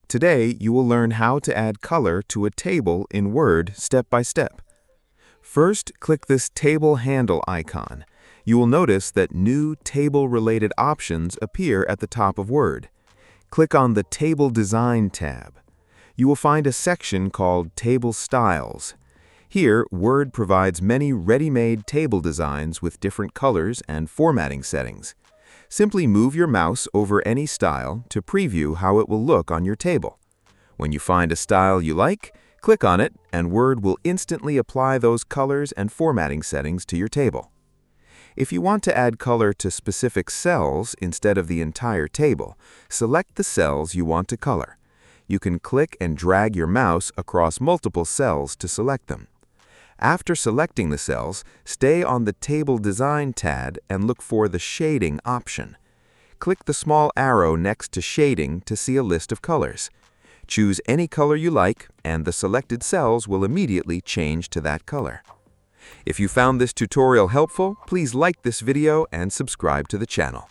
Today, you will learn how to add color to a table in Word step by step. First, click this table handle icon. You will notice that new table-related options appear at the top of Word. Click on the Table Design tab. You will find a section called Table Styles. Here, Word provides many ready-made table designs with different colors and formatting settings. Simply move your mouse over any style to preview how it will look on your table. When you find a style you like, click on it, and Word will instantly apply those colors and formatting settings to your table. If you want to add color to specific cells instead of the entire table, select the cells you want to color. You can click and drag your mouse across multiple cells to select them. After selecting the cells, stay on the Table Design tab and look for the Shading option. Click the small arrow next to Shading to see a list of colors. Choose any color you like, and the selected cells will immediately change to that color. If you found this tutorial helpful, please like this video and subscribe to the channel.